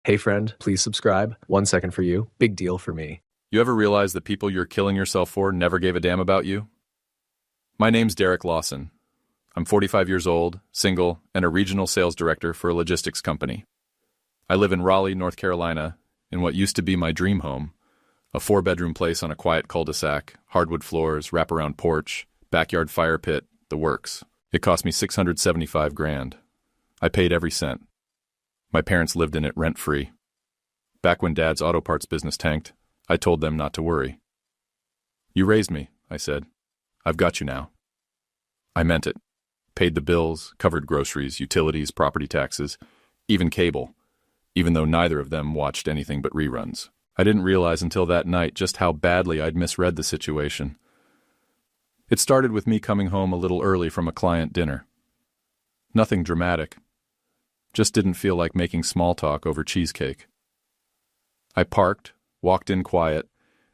Hey friend, please subscribe. 1 second for you. Big deal for me. You ever realize the people you're killing yourself for never gave a damn about you? My name's Derek Lawson. I'm 45 years old, single, and a regional sales director for a logistics company. I live in Raleigh, North Carolina, in what used to be my dream home, a 4-bedroom place on a quiet cul-de-sac, hardwood floors, wraparound porch, backyard fire pit, the works. It cost me $675,000. I paid every cent. My parents lived in it rent-free. Back when Dad's auto parts business tanked, I told them not to worry. You raised me, I said. I've got you now. I meant it. Paid the bills, covered groceries, utilities, property taxes, even cable, even though neither of them watched anything but reruns. I didn't realize until that night just how badly I'd misread the situation. It started with me coming home a little early from a client dinner. Nothing dramatic. Just didn't feel like making small talk over cheesecake. I parked, walked in quiet,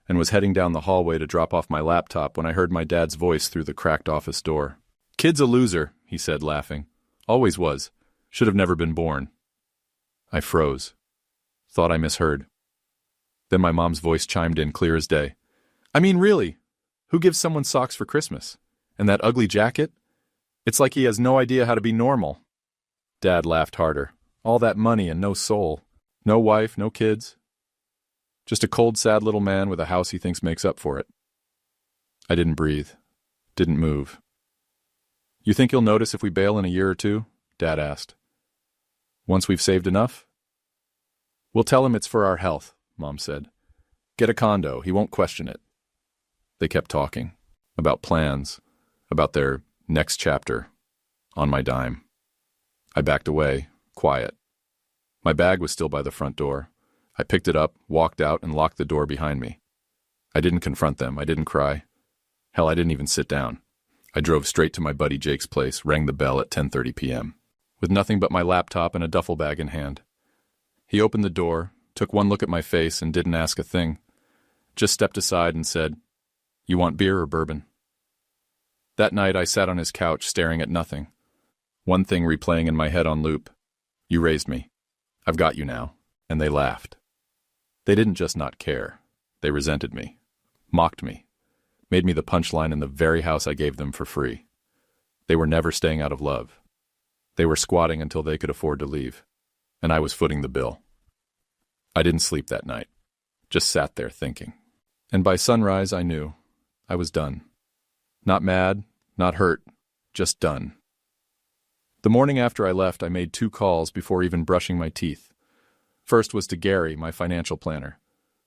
and was heading down the hallway to drop off my laptop when I heard my dad's voice through the cracked office door. "Kid's a loser," he said, laughing. "Always was. Should have never been born." I froze. Thought I misheard. Then my mom's voice chimed in clear as day. "I mean, really? Who gives someone socks for Christmas? And that ugly jacket? It's like he has no idea how to be normal." Dad laughed harder. "All that money and no soul. No wife, no kids. Just a cold, sad little man with a house he thinks makes up for it." I didn't breathe. Didn't move. "You think you'll notice if we bail in a year or two?" Dad asked. "Once we've saved enough?" "We'll tell him it's for our health," Mom said. "Get a condo, he won't question it." They kept talking. About plans. About their next chapter. On my dime. I backed away, quiet. My bag was still by the front door. I picked it up, walked out, and locked the door behind me. I didn't confront them. I didn't cry. Hell, I didn't even sit down. I drove straight to my buddy Jake's place, rang the bell at 10:30 p.m., with nothing but my laptop and a duffel bag in hand. He opened the door, took one look at my face, and didn't ask a thing. Just stepped aside and said, "You want beer or bourbon?" That night I sat on his couch staring at nothing. One thing replaying in my head on loop. You raised me. I've got you now. And they laughed. They didn't just not care. They resented me. Mocked me. Made me the punchline in the very house I gave them for free. They were never staying out of love. They were squatting until they could afford to leave. And I was footing the bill. I didn't sleep that night. Just sat there thinking. And by sunrise I knew. I was done. Not mad, not hurt, just done. The morning after I left, I made 2 calls before even brushing my teeth. First was to Gary, my financial planner.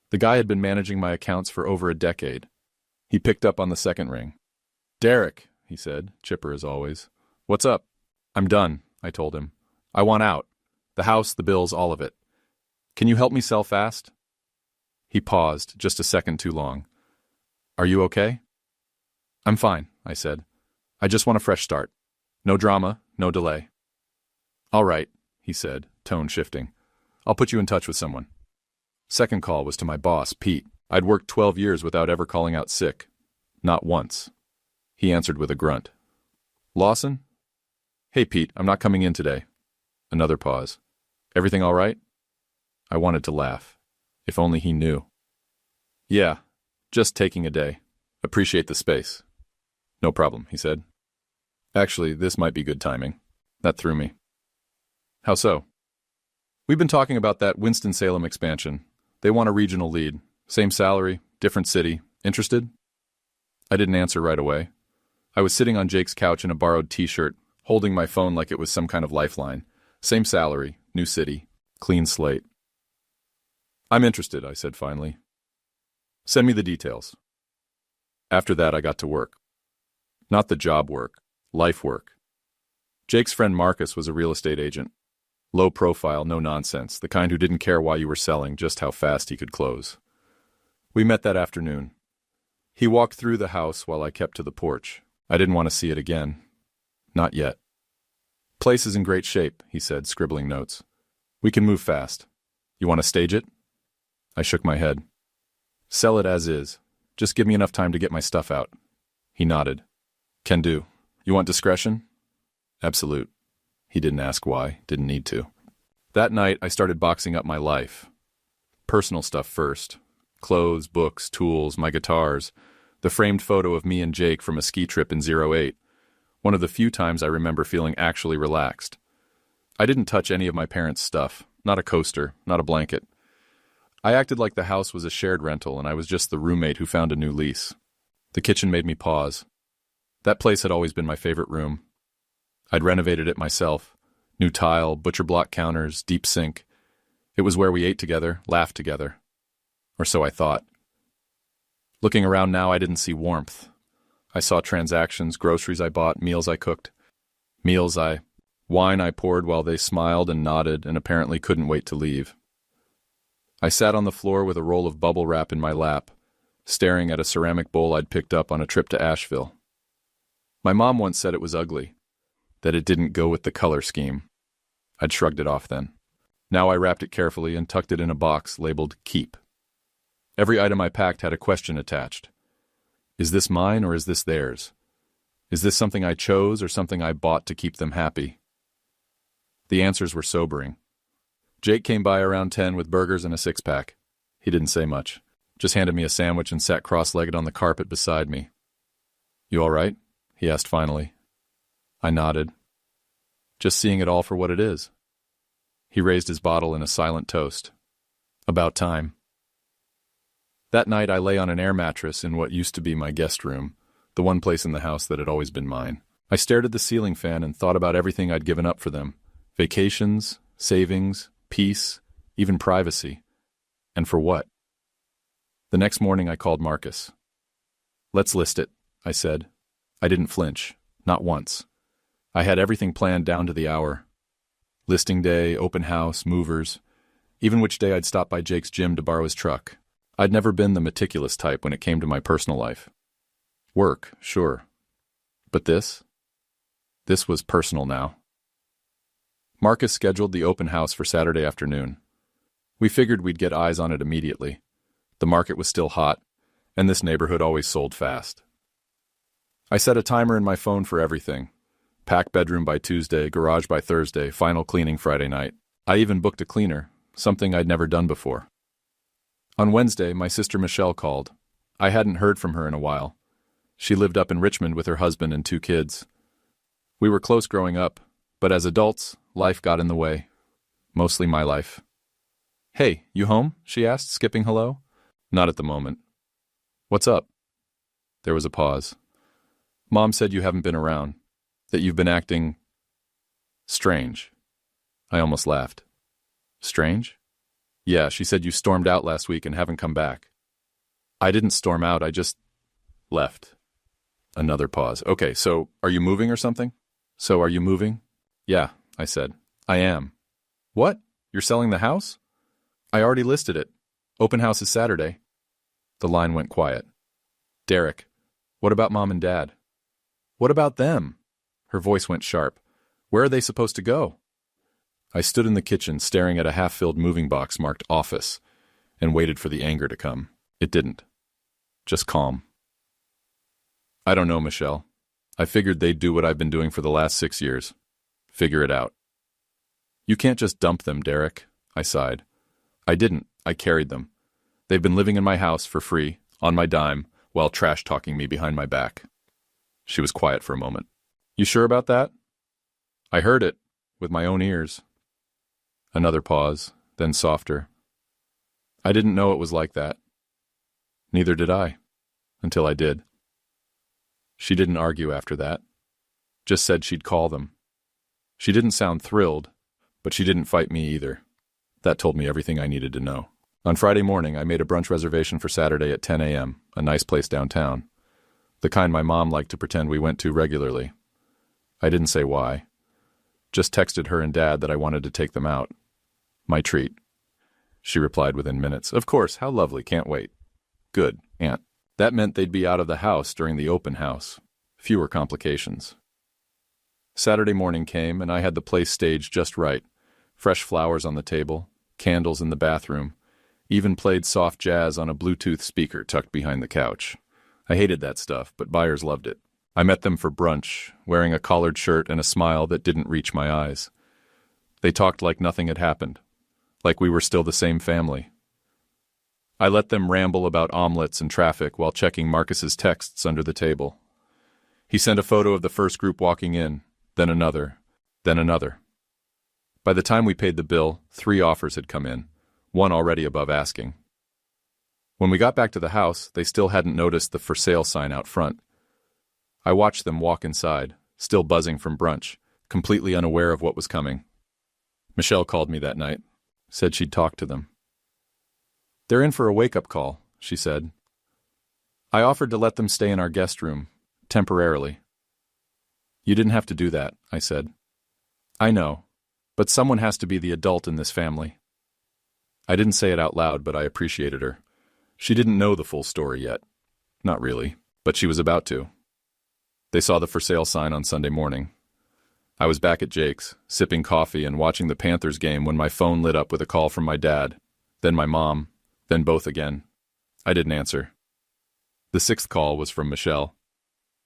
The guy had been managing my accounts for over a decade. He picked up on the second ring. "Derek," he said, chipper as always. "What's up?" "I'm done," I told him. "I want out. The house, the bills, all of it. Can you help me sell fast?" He paused, just a second too long. "Are you okay?" "I'm fine," I said. "I just want a fresh start. No drama, no delay." "All right," he said, tone shifting. "I'll put you in touch with someone." Second call was to my boss, Pete. I'd worked 12 years without ever calling out sick. Not once. He answered with a grunt. "Lawson?" "Hey, Pete, I'm not coming in today." Another pause. "Everything all right?" I wanted to laugh. If only he knew. "Yeah, just taking a day. Appreciate the space." "No problem," he said. "Actually, this might be good timing." That threw me. "How so?" "We've been talking about that Winston-Salem expansion. They want a regional lead. Same salary, different city. Interested?" I didn't answer right away. I was sitting on Jake's couch in a borrowed t-shirt, holding my phone like it was some kind of lifeline. Same salary, new city, clean slate. "I'm interested," I said finally. "Send me the details." After that, I got to work. Not the job work, life work. Jake's friend Marcus was a real estate agent. Low profile, no nonsense, the kind who didn't care why you were selling, just how fast he could close. We met that afternoon. He walked through the house while I kept to the porch. I didn't want to see it again. Not yet. "Place is in great shape," he said, scribbling notes. "We can move fast. You want to stage it?" I shook my head. "Sell it as is. Just give me enough time to get my stuff out." He nodded. "Can do. You want discretion?" "Absolute." He didn't ask why, didn't need to. That night, I started boxing up my life. Personal stuff first. Clothes, books, tools, my guitars, the framed photo of me and Jake from a ski trip in '08. One of the few times I remember feeling actually relaxed. I didn't touch any of my parents' stuff. Not a coaster, not a blanket. I acted like the house was a shared rental and I was just the roommate who found a new lease. The kitchen made me pause. That place had always been my favorite room. I'd renovated it myself. New tile, butcher block counters, deep sink. It was where we ate together, laughed together. Or so I thought. Looking around now, I didn't see warmth. I saw transactions, groceries I bought, meals I cooked. Wine I poured while they smiled and nodded and apparently couldn't wait to leave. I sat on the floor with a roll of bubble wrap in my lap, staring at a ceramic bowl I'd picked up on a trip to Asheville. My mom once said it was ugly, that it didn't go with the color scheme. I'd shrugged it off then. Now I wrapped it carefully and tucked it in a box labeled Keep. Every item I packed had a question attached. Is this mine or is this theirs? Is this something I chose or something I bought to keep them happy? The answers were sobering. Jake came by around 10 with burgers and a six-pack. He didn't say much, just handed me a sandwich and sat cross-legged on the carpet beside me. You all right? He asked finally. I nodded. Just seeing it all for what it is. He raised his bottle in a silent toast. About time. That night I lay on an air mattress in what used to be my guest room, the one place in the house that had always been mine. I stared at the ceiling fan and thought about everything I'd given up for them. Vacations, savings, peace, even privacy. And for what? The next morning I called Marcus. Let's list it, I said. I didn't flinch, not once. I had everything planned down to the hour. Listing day, open house, movers, even which day I'd stop by Jake's gym to borrow his truck. I'd never been the meticulous type when it came to my personal life. Work, sure. But this? This was personal now. Marcus scheduled the open house for Saturday afternoon. We figured we'd get eyes on it immediately. The market was still hot, and this neighborhood always sold fast. I set a timer in my phone for everything. Pack bedroom by Tuesday, garage by Thursday, final cleaning Friday night. I even booked a cleaner, something I'd never done before. On Wednesday, my sister Michelle called. I hadn't heard from her in a while. She lived up in Richmond with her husband and 2 kids. We were close growing up, but as adults, life got in the way. Mostly my life. Hey, you home? She asked, skipping hello. Not at the moment. What's up? There was a pause. Mom said you haven't been around, that you've been acting strange. I almost laughed. Strange? Yeah, she said you stormed out last week and haven't come back. I didn't storm out, I just left. Another pause. Okay, so are you moving or something? So are you moving? Yeah, I said. I am. What? You're selling the house? I already listed it. Open house is Saturday. The line went quiet. Derek, what about Mom and Dad? What about them? Her voice went sharp. Where are they supposed to go? I stood in the kitchen staring at a half-filled moving box marked office and waited for the anger to come. It didn't. Just calm. I don't know, Michelle. I figured they'd do what I've been doing for the last 6 years. Figure it out. You can't just dump them, Derek, I sighed. I didn't. I carried them. They've been living in my house for free, on my dime, while trash-talking me behind my back. She was quiet for a moment. You sure about that? I heard it, with my own ears. Another pause, then softer. I didn't know it was like that. Neither did I, until I did. She didn't argue after that. Just said she'd call them. She didn't sound thrilled, but she didn't fight me either. That told me everything I needed to know. On Friday morning, I made a brunch reservation for Saturday at 10 a.m., a nice place downtown. The kind my mom liked to pretend we went to regularly. I didn't say why. Just texted her and Dad that I wanted to take them out. My treat. She replied within minutes. Of course, how lovely, can't wait. Good, Aunt. That meant they'd be out of the house during the open house. Fewer complications. Saturday morning came, and I had the place staged just right. Fresh flowers on the table, candles in the bathroom, even played soft jazz on a Bluetooth speaker tucked behind the couch. I hated that stuff, but buyers loved it. I met them for brunch, wearing a collared shirt and a smile that didn't reach my eyes. They talked like nothing had happened, like we were still the same family. I let them ramble about omelets and traffic while checking Marcus's texts under the table. He sent a photo of the first group walking in, then another, then another. By the time we paid the bill, 3 offers had come in, one already above asking. When we got back to the house, they still hadn't noticed the for sale sign out front. I watched them walk inside, still buzzing from brunch, completely unaware of what was coming. Michelle called me that night, said she'd talked to them. "They're in for a wake-up call," she said. "I offered to let them stay in our guest room, temporarily." "You didn't have to do that," I said. "I know, but someone has to be the adult in this family." I didn't say it out loud, but I appreciated her. She didn't know the full story yet. Not really, but she was about to. They saw the for sale sign on Sunday morning. I was back at Jake's, sipping coffee and watching the Panthers game when my phone lit up with a call from my dad, then my mom, then both again. I didn't answer. The 6th call was from Michelle.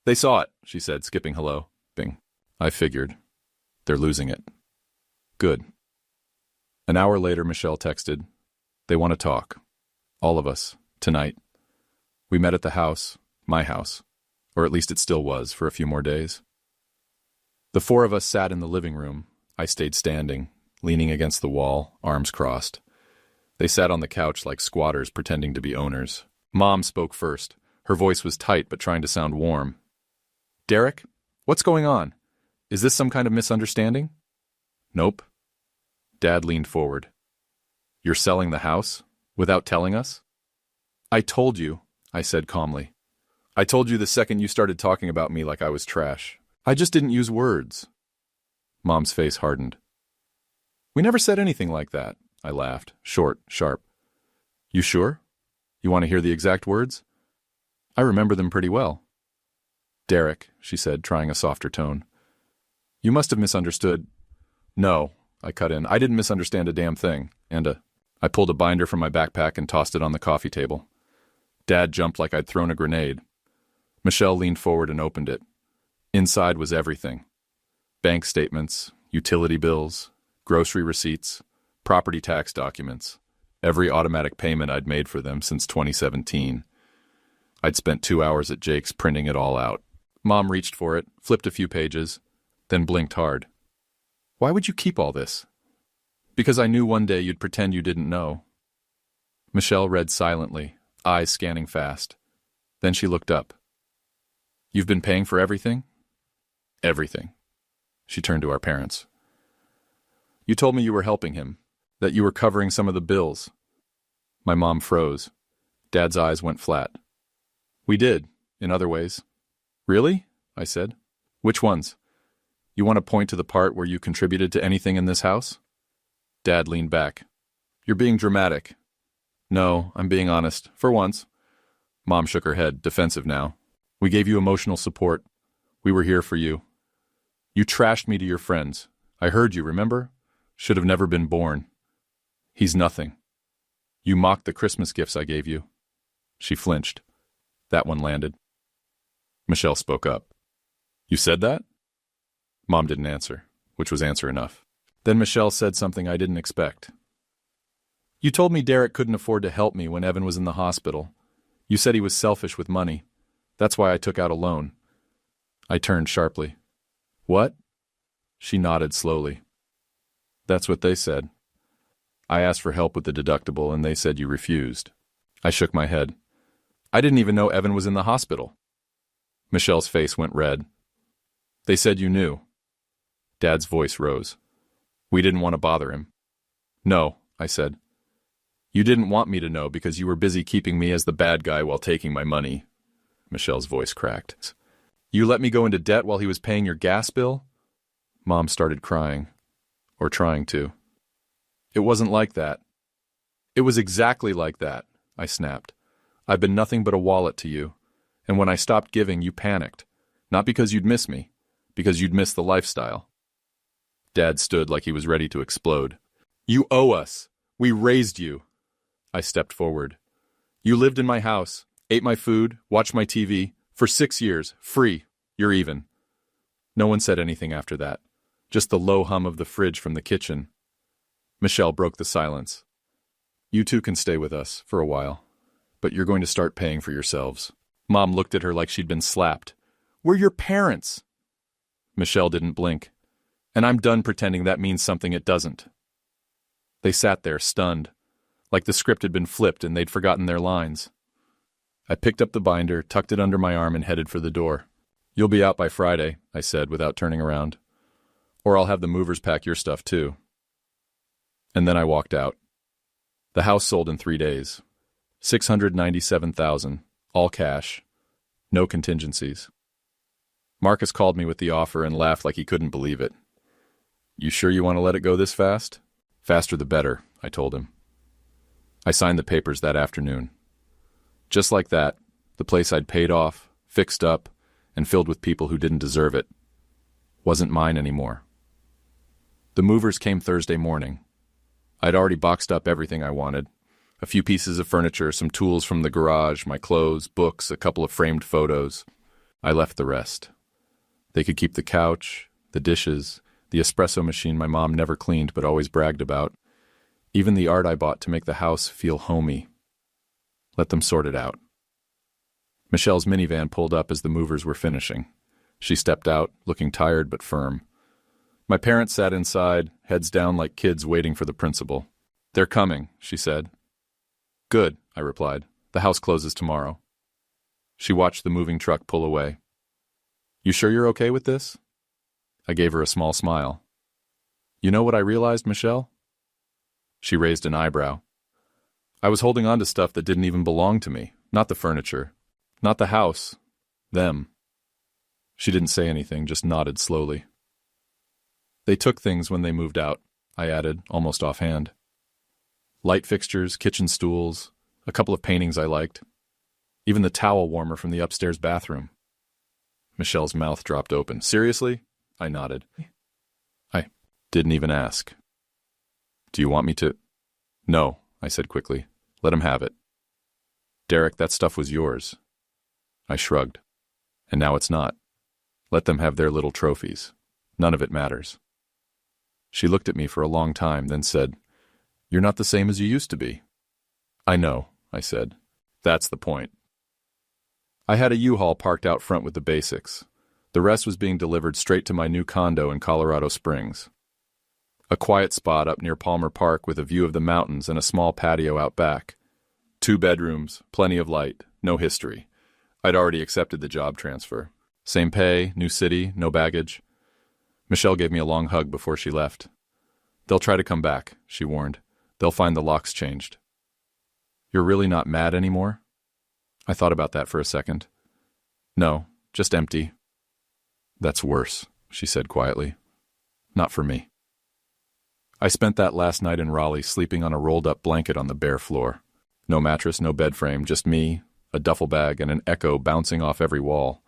"They saw it," she said, skipping hello. Bing. I figured. They're losing it. Good. An hour later, Michelle texted, "They want to talk. All of us. Tonight." We met at the house, my house, or at least it still was, for a few more days. The 4 of us sat in the living room. I stayed standing, leaning against the wall, arms crossed. They sat on the couch like squatters pretending to be owners. Mom spoke first. Her voice was tight but trying to sound warm. "Derek, what's going on? Is this some kind of misunderstanding?" "Nope." Dad leaned forward. "You're selling the house? Without telling us?" "I told you," I said calmly. "I told you the second you started talking about me like I was trash. I just didn't use words." Mom's face hardened. "We never said anything like that," I laughed, short, sharp. "You sure? You want to hear the exact words?" "I remember them pretty well." "Derek," she said, trying a softer tone. "You must have misunderstood." "No," I cut in. "I didn't misunderstand a damn thing." I pulled a binder from my backpack and tossed it on the coffee table. Dad jumped like I'd thrown a grenade. Michelle leaned forward and opened it. Inside was everything. Bank statements, utility bills, grocery receipts, property tax documents, every automatic payment I'd made for them since 2017. I'd spent 2 hours at Jake's printing it all out. Mom reached for it, flipped a few pages, then blinked hard. "Why would you keep all this?" "Because I knew one day you'd pretend you didn't know." Michelle read silently, eyes scanning fast. Then she looked up. "You've been paying for everything?" "Everything." She turned to our parents. "You told me you were helping him, that you were covering some of the bills." My mom froze. Dad's eyes went flat. "We did, in other ways." "Really?" I said. "Which ones? You want to point to the part where you contributed to anything in this house?" Dad leaned back. "You're being dramatic." "No, I'm being honest, for once." Mom shook her head, defensive now. "We gave you emotional support. We were here for you. You trashed me to your friends. I heard you, remember? Should have never been born. He's nothing. You mocked the Christmas gifts I gave you." She flinched. That one landed. Michelle spoke up. "You said that?" Mom didn't answer, which was answer enough. Then Michelle said something I didn't expect. "You told me Derek couldn't afford to help me when Evan was in the hospital. You said he was selfish with money. That's why I took out a loan." I turned sharply. "What?" She nodded slowly. "That's what they said. I asked for help with the deductible and they said you refused." I shook my head. "I didn't even know Evan was in the hospital." Michelle's face went red. "They said you knew." Dad's voice rose. "We didn't want to bother him." "No," I said. "You didn't want me to know because you were busy keeping me as the bad guy while taking my money." Michelle's voice cracked. "You let me go into debt while he was paying your gas bill?" Mom started crying. Or trying to. "It wasn't like that." "It was exactly like that," I snapped. "I've been nothing but a wallet to you. And when I stopped giving, you panicked. Not because you'd miss me, because you'd miss the lifestyle." Dad stood like he was ready to explode. "You owe us. We raised you." I stepped forward. "You lived in my house, ate my food, watched my TV, for 6 years, free. You're even." No one said anything after that. just the low hum of the fridge from the kitchen. Michelle broke the silence. You two can stay with us for a while, but you're going to start paying for yourselves. Mom looked at her like she'd been slapped. We're your parents. Michelle didn't blink. And I'm done pretending that means something it doesn't. They sat there, stunned, like the script had been flipped and they'd forgotten their lines. I picked up the binder, tucked it under my arm, and headed for the door. You'll be out by Friday, I said without turning around. Or I'll have the movers pack your stuff too. And then I walked out. The house sold in 3 days. $697,000, all cash. No contingencies. Marcus called me with the offer and laughed like he couldn't believe it. You sure you want to let it go this fast? Faster the better, I told him. I signed the papers that afternoon. Just like that, the place I'd paid off, fixed up, and filled with people who didn't deserve it wasn't mine anymore. The movers came Thursday morning. I'd already boxed up everything I wanted. A few pieces of furniture, some tools from the garage, my clothes, books, a couple of framed photos. I left the rest. They could keep the couch, the dishes, the espresso machine my mom never cleaned but always bragged about, even the art I bought to make the house feel homey. Let them sort it out. Michelle's minivan pulled up as the movers were finishing. She stepped out, looking tired but firm. My parents sat inside, heads down like kids waiting for the principal. They're coming, she said. Good, I replied. The house closes tomorrow. She watched the moving truck pull away. You sure you're okay with this? I gave her a small smile. You know what I realized, Michelle? She raised an eyebrow. I was holding on to stuff that didn't even belong to me. Not the furniture. Not the house. Them. She didn't say anything, just nodded slowly. They took things when they moved out, I added, almost offhand. Light fixtures, kitchen stools, a couple of paintings I liked. Even the towel warmer from the upstairs bathroom. Michelle's mouth dropped open. Seriously? I nodded. I didn't even ask. Do you want me to? No, I said quickly. Let him have it. Derek, that stuff was yours. I shrugged. And now it's not. Let them have their little trophies. None of it matters. She looked at me for a long time, then said, You're not the same as you used to be. I know, I said. That's the point. I had a U-Haul parked out front with the basics. The rest was being delivered straight to my new condo in Colorado Springs. A quiet spot up near Palmer Park with a view of the mountains and a small patio out back. 2 bedrooms, plenty of light, no history. I'd already accepted the job transfer. Same pay, new city, no baggage. Michelle gave me a long hug before she left. They'll try to come back, she warned. They'll find the locks changed. You're really not mad anymore? I thought about that for a second. No, just empty. That's worse, she said quietly. Not for me. I spent that last night in Raleigh sleeping on a rolled-up blanket on the bare floor. No mattress, no bed frame, just me, a duffel bag, and an echo bouncing off every wall.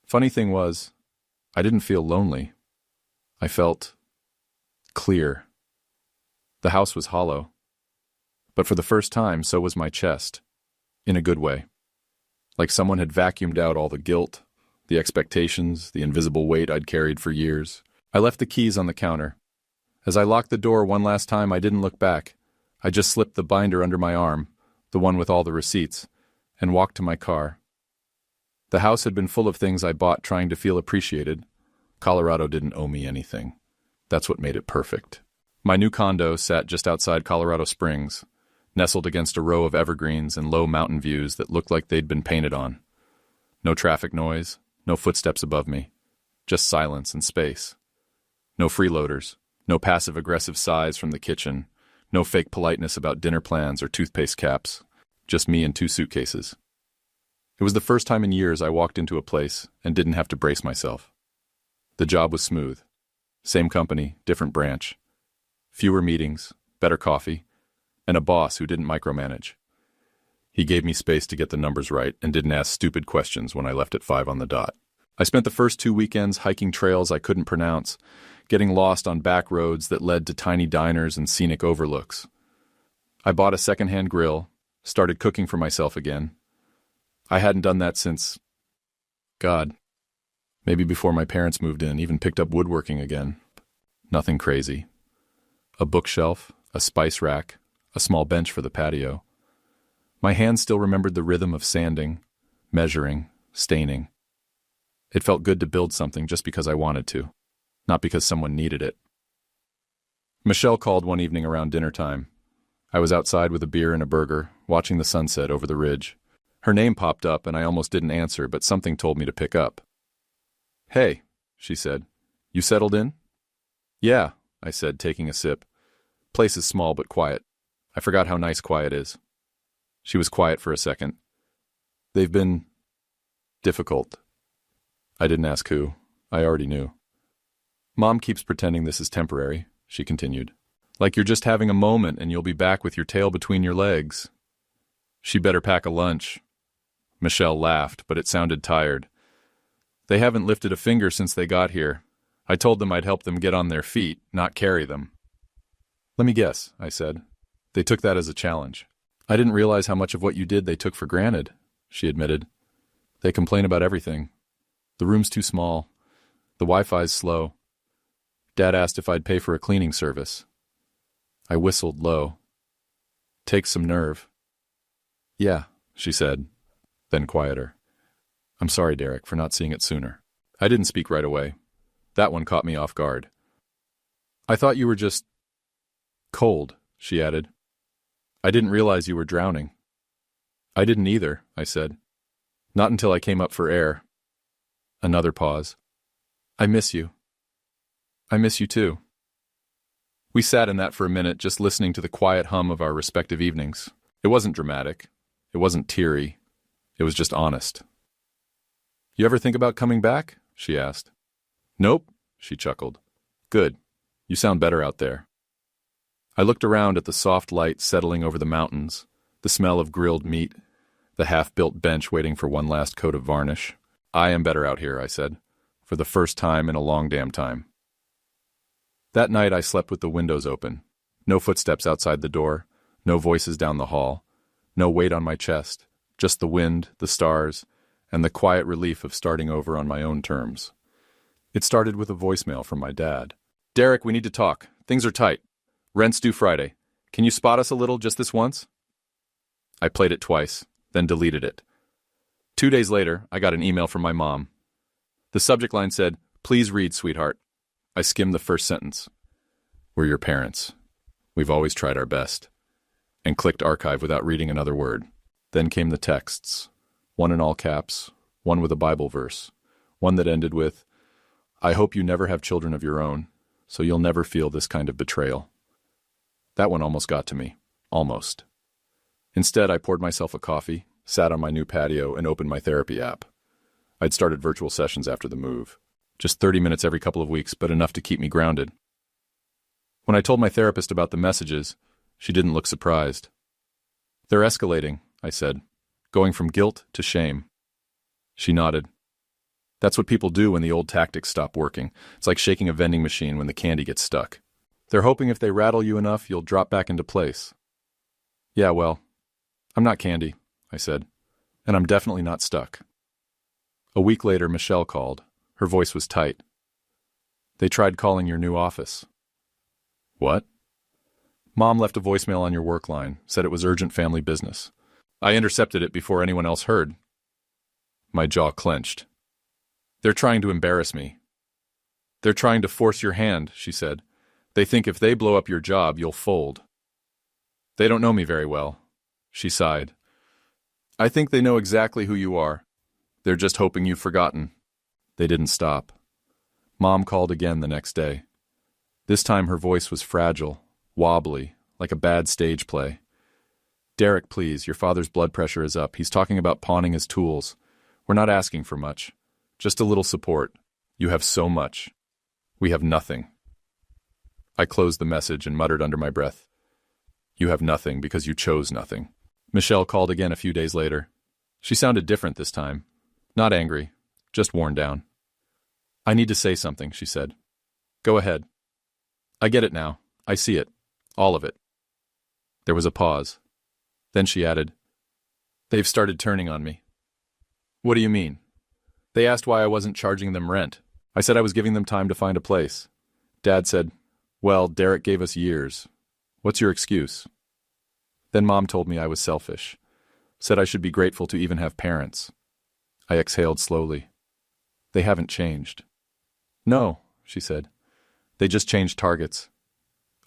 Funny thing was, I didn't feel lonely. I felt clear. The house was hollow. But for the first time, so was my chest. In a good way. Like someone had vacuumed out all the guilt, the expectations, the invisible weight I'd carried for years. I left the keys on the counter. As I locked the door one last time, I didn't look back. I just slipped the binder under my arm, the one with all the receipts, and walked to my car. The house had been full of things I bought trying to feel appreciated. Colorado didn't owe me anything. That's what made it perfect. My new condo sat just outside Colorado Springs, nestled against a row of evergreens and low mountain views that looked like they'd been painted on. No traffic noise, no footsteps above me, just silence and space. No freeloaders, no passive-aggressive sighs from the kitchen, no fake politeness about dinner plans or toothpaste caps, just me and 2 suitcases. It was the first time in years I walked into a place and didn't have to brace myself. The job was smooth. Same company, different branch. Fewer meetings, better coffee, and a boss who didn't micromanage. He gave me space to get the numbers right and didn't ask stupid questions when I left at 5 on the dot. I spent the first 2 weekends hiking trails I couldn't pronounce, getting lost on back roads that led to tiny diners and scenic overlooks. I bought a secondhand grill, started cooking for myself again. I hadn't done that since, God, maybe before my parents moved in, even picked up woodworking again. Nothing crazy. A bookshelf, a spice rack, a small bench for the patio. My hands still remembered the rhythm of sanding, measuring, staining. It felt good to build something just because I wanted to, not because someone needed it. Michelle called one evening around dinner time. I was outside with a beer and a burger, watching the sunset over the ridge. Her name popped up and I almost didn't answer, but something told me to pick up. "Hey," she said. "You settled in?" "Yeah," I said, taking a sip. "Place is small but quiet. I forgot how nice quiet is." She was quiet for a second. "They've been difficult." I didn't ask who. I already knew. "Mom keeps pretending this is temporary," she continued. "Like you're just having a moment and you'll be back with your tail between your legs. She better pack a lunch." Michelle laughed, but it sounded tired. "They haven't lifted a finger since they got here. I told them I'd help them get on their feet, not carry them." "Let me guess," I said. "They took that as a challenge." "I didn't realize how much of what you did they took for granted," she admitted. "They complain about everything. The room's too small. The Wi-Fi's slow. Dad asked if I'd pay for a cleaning service." I whistled low. "Takes some nerve." "Yeah," she said, then quieter. "I'm sorry, Derek, for not seeing it sooner." I didn't speak right away. That one caught me off guard. "I thought you were just cold," she added. "I didn't realize you were drowning." "I didn't either," I said. "Not until I came up for air." Another pause. "I miss you." "I miss you too." We sat in that for a minute, just listening to the quiet hum of our respective evenings. It wasn't dramatic. It wasn't teary. It was just honest. "You ever think about coming back?" she asked. "Nope," she chuckled. "Good. You sound better out there." I looked around at the soft light settling over the mountains, the smell of grilled meat, the half-built bench waiting for one last coat of varnish. "I am better out here," I said, for the first time in a long damn time. That night I slept with the windows open. No footsteps outside the door, no voices down the hall, no weight on my chest, just the wind, the stars, and the quiet relief of starting over on my own terms. It started with a voicemail from my dad. "Derek, we need to talk. Things are tight. Rent's due Friday. Can you spot us a little just this once?" I played it twice, then deleted it. 2 days later, I got an email from my mom. The subject line said, "Please read, sweetheart." I skimmed the first sentence. "We're your parents. We've always tried our best," and clicked archive without reading another word. Then came the texts, one in all caps, one with a Bible verse, one that ended with, "I hope you never have children of your own, so you'll never feel this kind of betrayal." That one almost got to me. Almost. Instead, I poured myself a coffee, sat on my new patio, and opened my therapy app. I'd started virtual sessions after the move. Just 30 minutes every couple of weeks, but enough to keep me grounded. When I told my therapist about the messages, she didn't look surprised. "They're escalating," I said, "going from guilt to shame." She nodded. "That's what people do when the old tactics stop working. It's like shaking a vending machine when the candy gets stuck. They're hoping if they rattle you enough, you'll drop back into place." "Yeah, well, I'm not candy," I said, "and I'm definitely not stuck." A week later, Michelle called. Her voice was tight. "They tried calling your new office." "What?" "Mom left a voicemail on your work line, said it was urgent family business. I intercepted it before anyone else heard." My jaw clenched. "They're trying to embarrass me." "They're trying to force your hand," she said. "They think if they blow up your job, you'll fold." "They don't know me very well." She sighed. "I think they know exactly who you are. They're just hoping you've forgotten." They didn't stop. Mom called again the next day. This time her voice was fragile, wobbly, like a bad stage play. "Derek, please, your father's blood pressure is up. He's talking about pawning his tools. We're not asking for much. Just a little support. You have so much. We have nothing." I closed the message and muttered under my breath, "You have nothing because you chose nothing." Michelle called again a few days later. She sounded different this time. Not angry, just worn down. "I need to say something," she said. "Go ahead." "I get it now. I see it. All of it." There was a pause. Then she added, "They've started turning on me." "What do you mean?" "They asked why I wasn't charging them rent. I said I was giving them time to find a place. Dad said, Well, Derek gave us years. What's your excuse? Then Mom told me I was selfish. Said I should be grateful to even have parents. I exhaled slowly. They haven't changed. No, she said. They just changed targets.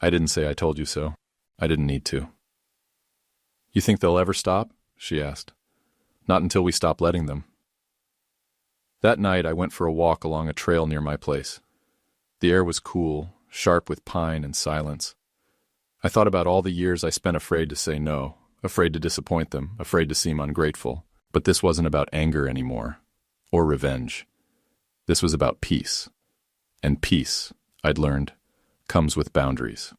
I didn't say I told you so. I didn't need to. You think they'll ever stop? She asked. Not until we stop letting them. That night I went for a walk along a trail near my place. The air was cool, sharp with pine and silence. I thought about all the years I spent afraid to say no, afraid to disappoint them, afraid to seem ungrateful. But this wasn't about anger anymore, or revenge. This was about peace. And peace, I'd learned, comes with boundaries.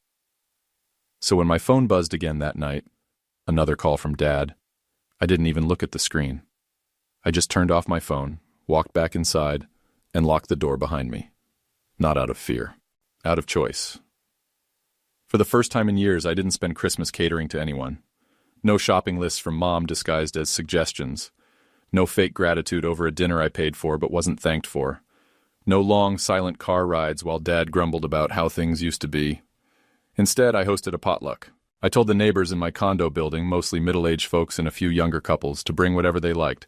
So when my phone buzzed again that night, another call from Dad, I didn't even look at the screen. I just turned off my phone, walked back inside, and locked the door behind me. Not out of fear, out of choice. For the first time in years, I didn't spend Christmas catering to anyone. No shopping lists from Mom disguised as suggestions. No fake gratitude over a dinner I paid for but wasn't thanked for. No long, silent car rides while Dad grumbled about how things used to be. Instead, I hosted a potluck. I told the neighbors in my condo building, mostly middle-aged folks and a few younger couples, to bring whatever they liked.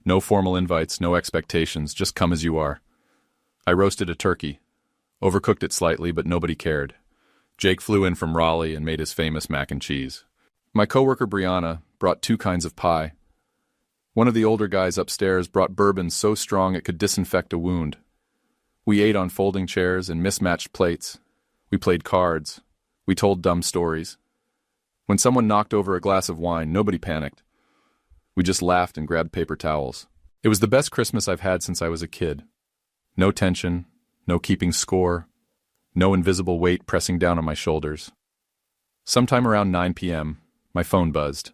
No formal invites, no expectations, just come as you are. I roasted a turkey. Overcooked it slightly, but nobody cared. Jake flew in from Raleigh and made his famous mac and cheese. My coworker Brianna brought 2 kinds of pie. One of the older guys upstairs brought bourbon so strong it could disinfect a wound. We ate on folding chairs and mismatched plates. We played cards. We told dumb stories. When someone knocked over a glass of wine, nobody panicked. We just laughed and grabbed paper towels. It was the best Christmas I've had since I was a kid. No tension, no keeping score, no invisible weight pressing down on my shoulders. Sometime around 9 p.m., my phone buzzed.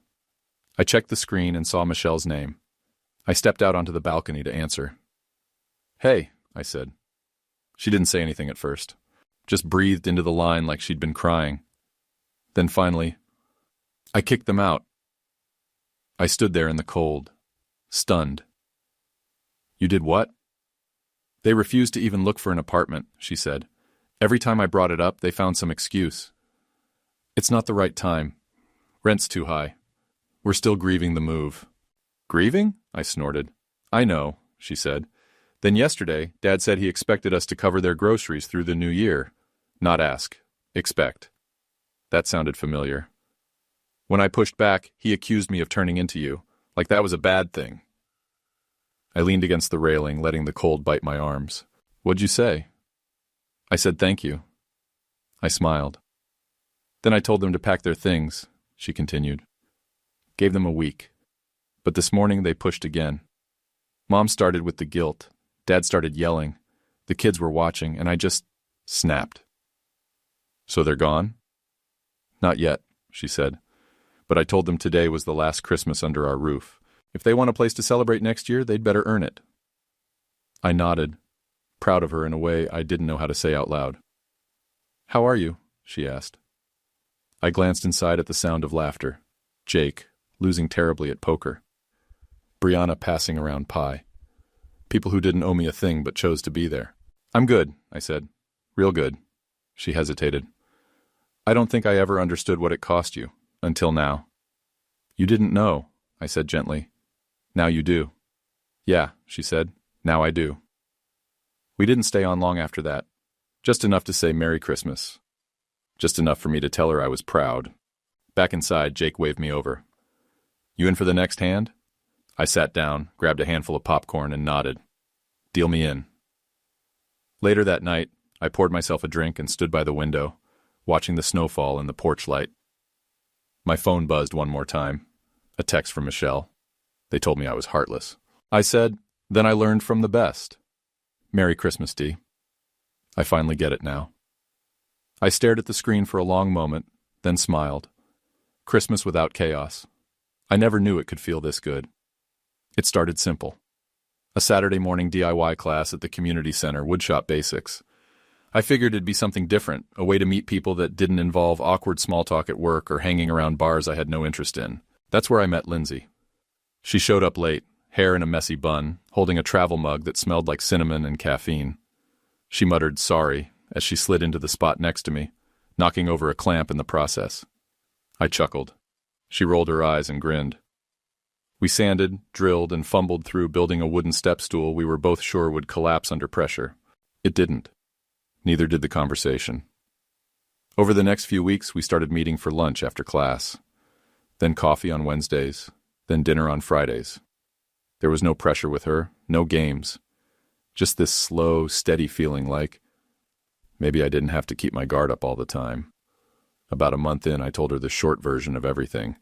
I checked the screen and saw Michelle's name. I stepped out onto the balcony to answer. Hey, I said. She didn't say anything at first, just breathed into the line like she'd been crying. Then finally, I kicked them out. I stood there in the cold, stunned. You did what? They refused to even look for an apartment, she said. Every time I brought it up, they found some excuse. It's not the right time. Rent's too high. We're still grieving the move. Grieving? I snorted. I know, she said. Then yesterday, Dad said he expected us to cover their groceries through the new year. Not ask. Expect. That sounded familiar. When I pushed back, he accused me of turning into you, like that was a bad thing. I leaned against the railing, letting the cold bite my arms. What'd you say? I said thank you. I smiled. Then I told them to pack their things, she continued. Gave them a week. But this morning they pushed again. Mom started with the guilt. Dad started yelling. The kids were watching, and I just snapped. So they're gone? Not yet, she said. But I told them today was the last Christmas under our roof. If they want a place to celebrate next year, they'd better earn it. I nodded, proud of her in a way I didn't know how to say out loud. How are you? She asked. I glanced inside at the sound of laughter. Jake, losing terribly at poker. Brianna passing around pie. People who didn't owe me a thing but chose to be there. I'm good, I said. Real good. She hesitated. I don't think I ever understood what it cost you, until now. You didn't know, I said gently. Now you do. Yeah, she said. Now I do. We didn't stay on long after that. Just enough to say Merry Christmas. Just enough for me to tell her I was proud. Back inside, Jake waved me over. You in for the next hand? I sat down, grabbed a handful of popcorn, and nodded. Deal me in. Later that night, I poured myself a drink and stood by the window, watching the snowfall in the porch light. My phone buzzed one more time. A text from Michelle. They told me I was heartless. I said, then I learned from the best. Merry Christmas, Dee. I finally get it now. I stared at the screen for a long moment, then smiled. Christmas without chaos. I never knew it could feel this good. It started simple. A Saturday morning DIY class at the community center, Woodshop Basics. I figured it'd be something different, a way to meet people that didn't involve awkward small talk at work or hanging around bars I had no interest in. That's where I met Lindsay. She showed up late, hair in a messy bun, holding a travel mug that smelled like cinnamon and caffeine. She muttered sorry as she slid into the spot next to me, knocking over a clamp in the process. I chuckled. She rolled her eyes and grinned. We sanded, drilled, and fumbled through building a wooden step stool we were both sure would collapse under pressure. It didn't. Neither did the conversation. Over the next few weeks, we started meeting for lunch after class. Then coffee on Wednesdays, then dinner on Fridays. There was no pressure with her, no games. Just this slow, steady feeling like maybe I didn't have to keep my guard up all the time. About a month in, I told her the short version of everything.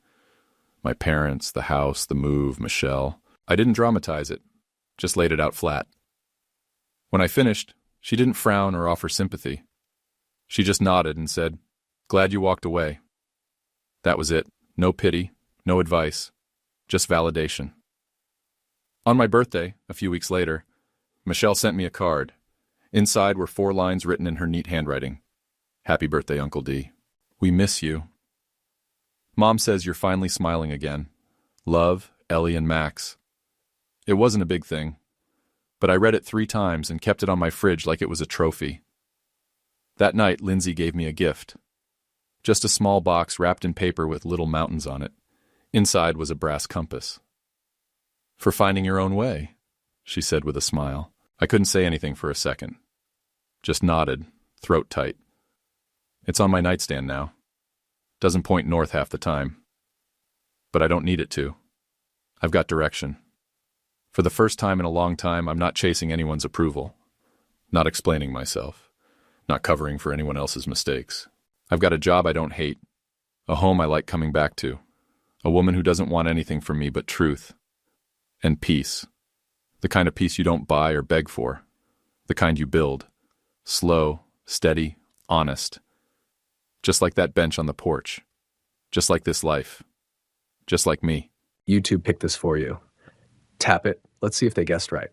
My parents, the house, the move, Michelle. I didn't dramatize it, just laid it out flat. When I finished, she didn't frown or offer sympathy. She just nodded and said, "Glad you walked away." That was it. No pity, no advice, just validation. On my birthday, a few weeks later, Michelle sent me a card. Inside were 4 lines written in her neat handwriting. "Happy birthday, Uncle D. We miss you. Mom says you're finally smiling again. Love, Ellie and Max." It wasn't a big thing, but I read it 3 times and kept it on my fridge like it was a trophy. That night, Lindsay gave me a gift. Just a small box wrapped in paper with little mountains on it. Inside was a brass compass. "For finding your own way," she said with a smile. I couldn't say anything for a second. Just nodded, throat tight. It's on my nightstand now. Doesn't point north half the time. But I don't need it to. I've got direction. For the first time in a long time, I'm not chasing anyone's approval. Not explaining myself. Not covering for anyone else's mistakes. I've got a job I don't hate. A home I like coming back to. A woman who doesn't want anything from me but truth. And peace. The kind of peace you don't buy or beg for. The kind you build. Slow, steady, honest. Just like that bench on the porch. Just like this life. Just like me. YouTube picked this for you. Tap it. Let's see if they guessed right.